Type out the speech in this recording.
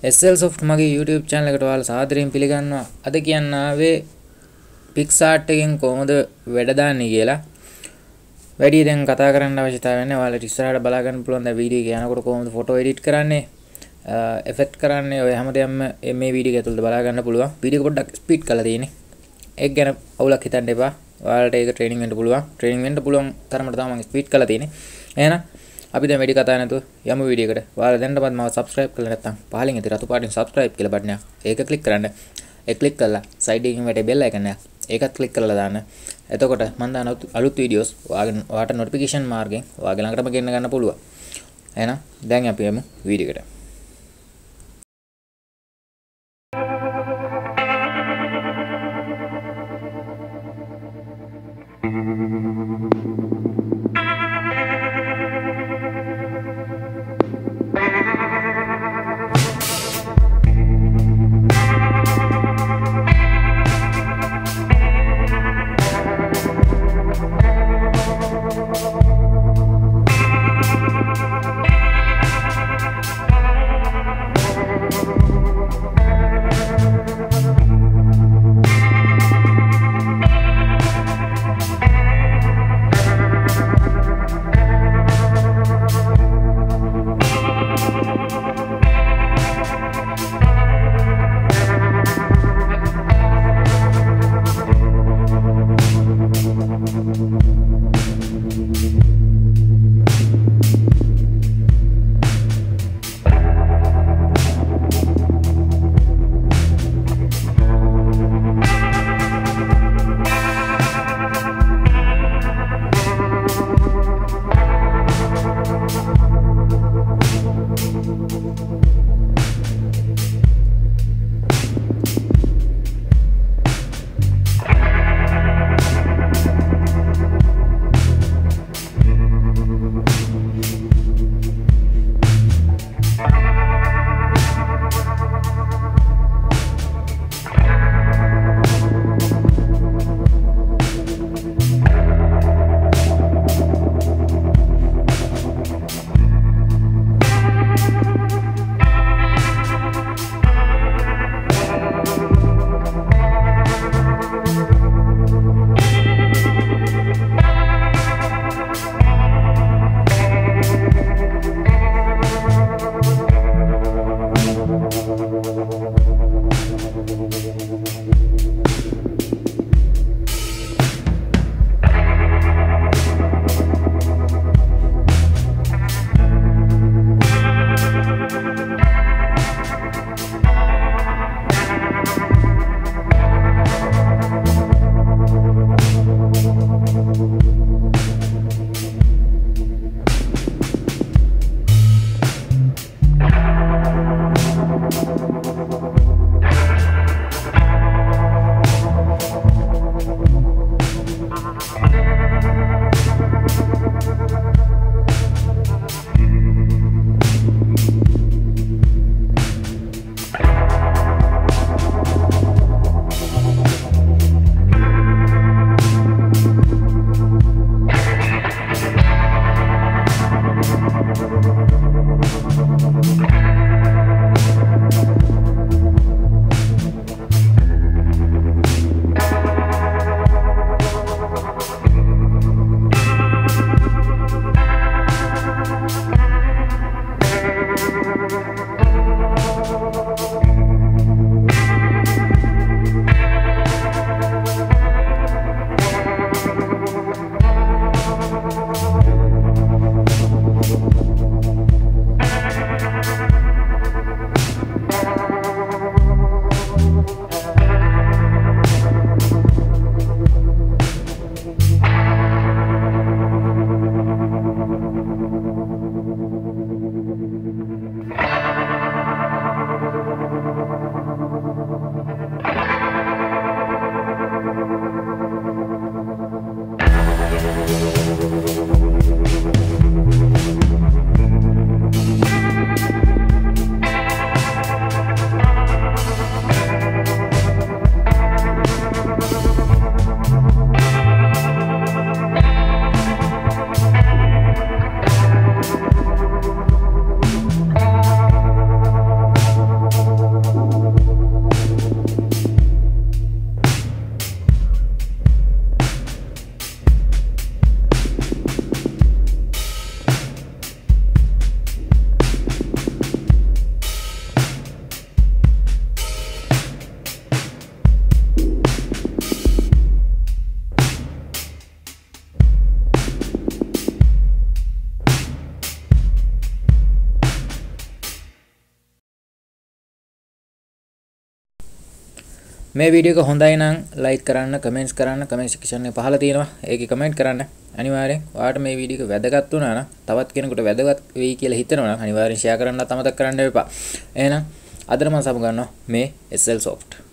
SL Soft මගේ YouTube channel එකට ඔයාලා සාදරයෙන් පිළිගන්නවා. අද කියන්න ආවේ Picsart එකෙන් කොහොමද වැඩ දාන්නේ කියලා. වැඩි දැන් කතා කරන්න අවශ්‍යතාවය නැහැ. ඔයාලට ඉස්සරහට බලා ගන්න පුළුවන් දැන් වීඩියෝ එක යනකොට කොහොමද ෆොටෝ එඩිට් කරන්නේ, එෆෙක්ට් කරන්නේ, ඔය හැමදේම මේ වීඩියෝ එක ඇතුළත බලා ගන්න පුළුවන්. වීඩියෝ එක පොඩ්ඩක් ස්පීඩ් කරලා තියෙන්නේ. ඒක ගැන අවුලක් හිතන්න එපා. ඔයාලට ඒක ට්‍රේනින් වෙන්න පුළුවන්. ට්‍රේනින් වෙන්න පුළුවන් තරමට තමයි මම ස්පීඩ් කරලා තියෙන්නේ. එහෙනම් අපි දැන් වැඩි කතා නැතුව යමු වීඩියෝ එකට. ඔයාලා දැන්නවත් මම subscribe කරලා නැත්නම් පහලින් ඉතින් රතු පාටින් subscribe කියලා බටන් එක. ඒක click කරන්න. ඒක click කරලා side එකකින් වැටේ bell icon එක. ඒකත් click කරලා දාන්න. එතකොට මම දාන අලුත් videos ඔයාලට notification මාර්ගෙන් ඔයාගේ ළඟටම ගෙන්න ගන්න පුළුවන්. එහෙනම් දැන් අපි යමු වීඩියෝ එකට. මේ වීඩියෝ එක හොඳයි නම් ලයික් කරන්න, කමෙන්ට්ස් කරන්න, කමෙන්ට් සෙක්ෂන් එකේ පහළ තියෙනවා. ඒකේ කමෙන්ට් කරන්න. අනිවාර්යෙන් ඔයාලට මේ වීඩියෝ එක වැදගත් වුණා නම්, තවත් කෙනෙකුට වැදගත් වෙයි කියලා හිතනවා නම් අනිවාර්යෙන් ෂෙයා කරන්නත් අමතක කරන්න එපා. එහෙනම් අදට මම සමු ගන්නවා මේ SL Soft